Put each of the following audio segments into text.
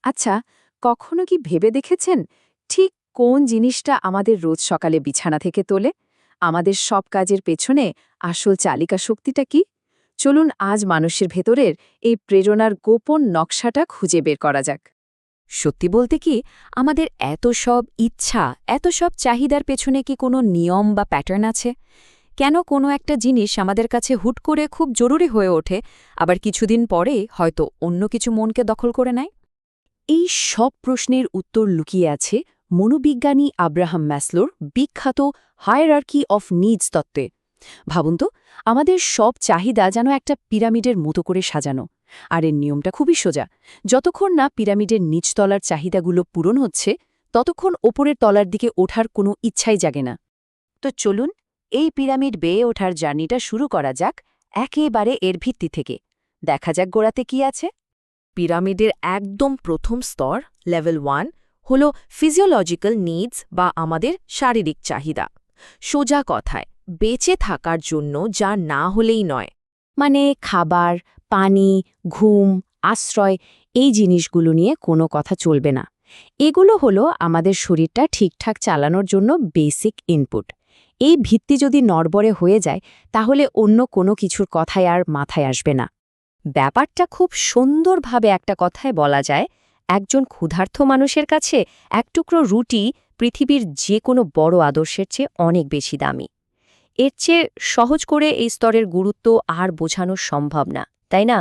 আচ্ছা, কখনো কি ভেবে দেখেছেন ঠিক কোন জিনিসটা আমাদের রোজ সকালে বিছানা থেকে তোলে? আমাদের সব কাজের পেছনে আসল চালিকা শক্তিটা কি? চলুন আজ মানুষের ভেতরের এই প্রেরণার গোপন নকশাটা খুঁজে বের করা যাক। সত্যি বলতে কি, আমাদের এত সব ইচ্ছা, এত সব চাহিদার পেছনে কি কোনো নিয়ম বা প্যাটার্ন আছে? কেন কোনো একটা জিনিস আমাদের কাছে হুট করে খুব জরুরি হয়ে ওঠে, আবার কিছুদিন পরে হয়তো অন্য কিছু মনকে দখল করে নেয়? এই সব প্রশ্নের উত্তর লুকিয়ে আছে মনোবিজ্ঞানী আব্রাহাম ম্যাসলোর বিখ্যাত হায়ারার্কি অফ নিডস তত্ত্বে। ভাবুন তো, আমাদের সব চাহিদা যেন একটা পিরামিডের মতো করে সাজানো। আর এর নিয়মটা খুবই সোজা। যতক্ষণ না পিরামিডের নিচতলার চাহিদাগুলো পূরণ হচ্ছে, ততক্ষণ ওপরের তলার দিকে ওঠার কোনো ইচ্ছাই জাগে না। তো চলুন এই পিরামিড বেয়ে ওঠার জার্নিটা শুরু করা যাক একেবারে এর ভিত্তি থেকে। দেখা যাক গোড়াতে কি আছে। পিরামিডের একদম প্রথম স্তর, লেভেল 1, হল ফিজিওলজিক্যাল নিডস বা আমাদের শারীরিক চাহিদা। সোজা কথায়, বেঁচে থাকার জন্য যা না হলেই নয়। মানে খাবার, পানি, ঘুম, আশ্রয়, এই জিনিসগুলো নিয়ে কোনো কথা চলবে না। এগুলো হলো আমাদের শরীরটা ঠিকঠাক চালানোর জন্য বেসিক ইনপুট। এই ভিত্তি যদি নড়বড়ে হয়ে যায়, তাহলে অন্য কোনো কিছুর কথাই আর মাথায় আসবে না। ব্যাপারটা খুব সুন্দরভাবে একটা কথায় বলা যায়, একজন ক্ষুধার্ত মানুষের কাছে এক টুকরো রুটি পৃথিবীর যে কোনো বড় আদর্শের চেয়ে অনেক বেশি দামি। এর চেয়ে সহজ করে এই স্তরের গুরুত্ব আর বোঝানো সম্ভব না, তাই না?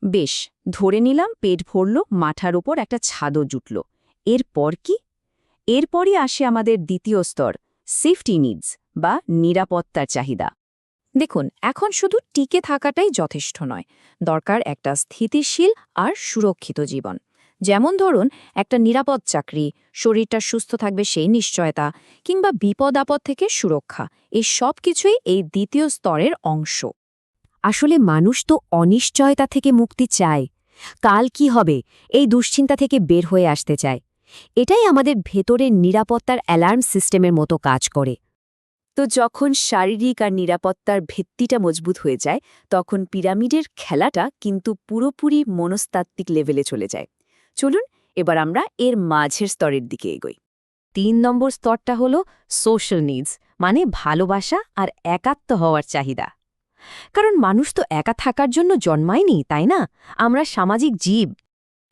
বেশ, ধরে নিলাম পেট ভরল, মাথার ওপর একটা ছাদও জুটল। এরপর কি? এরপরই আসে আমাদের দ্বিতীয় স্তর, সেফটি নিডস বা নিরাপত্তার চাহিদা। দেখুন, এখন শুধু টিকে থাকাটাই যথেষ্ট নয়, দরকার একটা স্থিতিশীল আর সুরক্ষিত জীবন। যেমন ধরুন, একটা নিরাপদ চাকরি, শরীরটা সুস্থ থাকবে সেই নিশ্চয়তা, কিংবা বিপদ আপদ থেকে সুরক্ষা, এই সব কিছুই এই দ্বিতীয় স্তরের অংশ। আসলে মানুষ তো অনিশ্চয়তা থেকে মুক্তি চায়। কাল কি হবে, এই দুশ্চিন্তা থেকে বের হয়ে আসতে চায়। এটাই আমাদের ভেতরের নিরাপত্তার অ্যালার্ম সিস্টেমের মতো কাজ করে। তো যখন শারীরিক আর নিরাপত্তার ভিত্তিটা মজবুত হয়ে যায়, তখন পিরামিডের খেলাটা কিন্তু পুরোপুরি মনস্তাত্ত্বিক লেভেলে চলে যায়। চলুন এবার আমরা এর মাঝের স্তরের দিকে এগোই। ৩ নম্বর স্তরটা হলো সোশ্যাল নিডস, মানে ভালোবাসা আর একাত্ম হওয়ার চাহিদা। কারণ মানুষ তো একা থাকার জন্য জন্মায়নি, তাই না? আমরা সামাজিক জীব।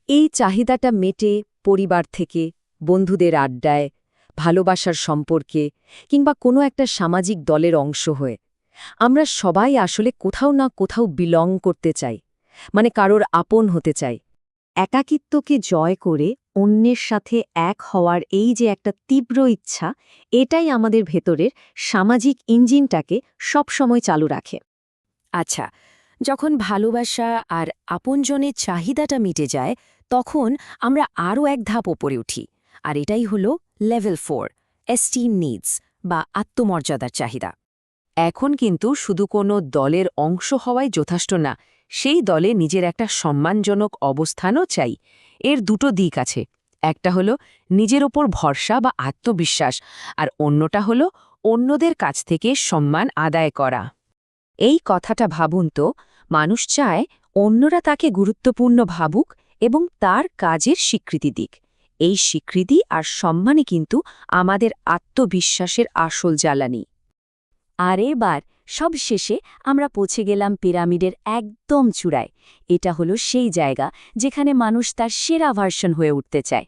এই চাহিদাটা মেটে পরিবার থেকে, বন্ধুদের আড্ডায়, ভালোবাসার সম্পর্কে, কিংবা কোনো একটা সামাজিক দলের অংশ হয়ে। আমরা সবাই আসলে কোথাও না কোথাও বিলং করতে চাই, মানে কারোর আপন হতে চাই। একাকিত্বকে জয় করে অন্যের সাথে এক হওয়ার এই যে একটা তীব্র ইচ্ছা, এটাই আমাদের ভেতরের সামাজিক ইঞ্জিনটাকে সবসময় চালু রাখে। আচ্ছা, যখন ভালোবাসা আর আপনজনের চাহিদাটা মিটে যায়, তখন আমরা আরও এক ধাপ ওপরে উঠি। আর এটাই হলো লেভেল 4, এস্টিম নিডস বা আত্মমর্যাদার চাহিদা। এখন কিন্তু শুধু কোনো দলের অংশ হওয়াই যথেষ্ট না, সেই দলে নিজের একটা সম্মানজনক অবস্থানও চাই। এর দুটো দিক আছে, একটা হলো নিজের ওপর ভরসা বা আত্মবিশ্বাস, আর অন্যটা হলো অন্যদের কাছ থেকে সম্মান আদায় করা। এই কথাটা ভাবুন তো, মানুষ চায় অন্যরা তাকে গুরুত্বপূর্ণ ভাবুক এবং তার কাজের স্বীকৃতি দিক। এই স্বীকৃতি আর সম্মানই কিন্তু আমাদের আত্মবিশ্বাসের আসল জ্বালানি। আর এবার সবশেষে আমরা পৌঁছে গেলাম পিরামিডের একদম চূড়ায়। এটা হলো সেই জায়গা যেখানে মানুষ তার সেরা ভার্সন হয়ে উঠতে চায়।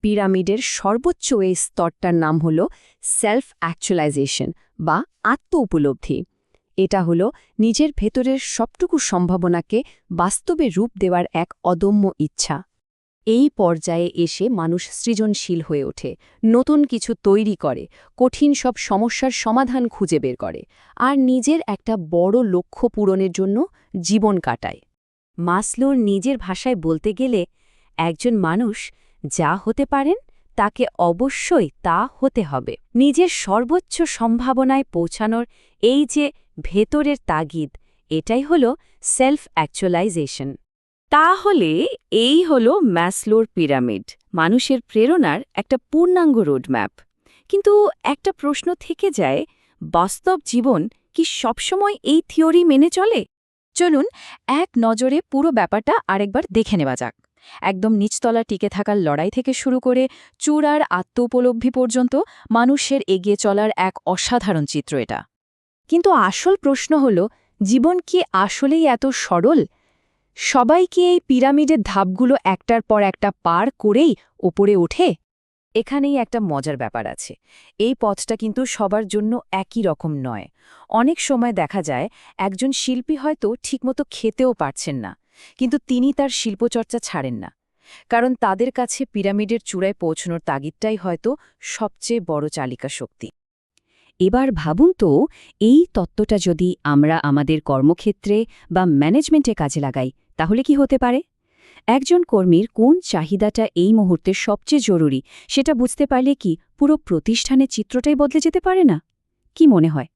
পিরামিডের সর্বোচ্চ এই স্তরটার নাম হল সেলফ অ্যাকচুয়ালাইজেশন বা আত্ম উপলব্ধি। এটা হলো নিজের ভেতরের সবটুকু সম্ভাবনাকে বাস্তবে রূপ দেওয়ার এক অদম্য ইচ্ছা। এই পর্যায়ে এসে মানুষ সৃজনশীল হয়ে ওঠে, নতুন কিছু তৈরি করে, কঠিন সব সমস্যার সমাধান খুঁজে বের করে, আর নিজের একটা বড় লক্ষ্য পূরণের জন্য জীবন কাটায়। মাসলোর নিজের ভাষায় বলতে গেলে, একজন মানুষ যা হতে পারেন তাকে অবশ্যই তা হতে হবে। নিজের সর্বোচ্চ সম্ভাবনায় পৌঁছানোর এই যে ভেতরের তাগিদ, এটাই হলো সেলফ অ্যাকচুয়ালাইজেশন। তাহলে এই হলো ম্যাসলোর পিরামিড, মানুষের প্রেরণার একটা পূর্ণাঙ্গ রোডম্যাপ। কিন্তু একটা প্রশ্ন থেকে যায়, বাস্তব জীবন কি সবসময় এই থিওরি মেনে চলে? চলুন এক নজরে পুরো ব্যাপারটা আরেকবার দেখে নেওয়া যাক। একদম নিচতলা টিকে থাকার লড়াই থেকে শুরু করে চূড়ার আত্ম-উপলব্ধি পর্যন্ত মানুষের এগিয়ে চলার এক অসাধারণ চিত্র এটা। কিন্তু আসল প্রশ্ন হল, জীবন কি আসলেই এত সরল? সবাই কি এই পিরামিডের ধাপগুলো একটার পর একটা পার করেই ওপরে ওঠে? এখানেই একটা মজার ব্যাপার আছে। এই পথটা কিন্তু সবার জন্য একই রকম নয়। অনেক সময় দেখা যায় একজন শিল্পী হয়তো ঠিকমতো খেতেও পারছেন না, কিন্তু তিনি তার শিল্পচর্চা ছাড়েন না। কারণ তাদের কাছে পিরামিডের চূড়ায় পৌঁছানোর তাগিদটাই হয়তো সবচেয়ে বড় চালিকা শক্তি। এবার ভাবুন তো, এই তত্ত্বটা যদি আমরা আমাদের কর্মক্ষেত্রে বা ম্যানেজমেন্টে কাজে লাগাই, তাহলে কি হতে পারে? একজন কর্মীর কোন চাহিদাটা এই মুহূর্তে সবচেয়ে জরুরি সেটা বুঝতে পারলে কি পুরো প্রতিষ্ঠানের চিত্রটাই বদলে যেতে পারে না? কি মনে হয়?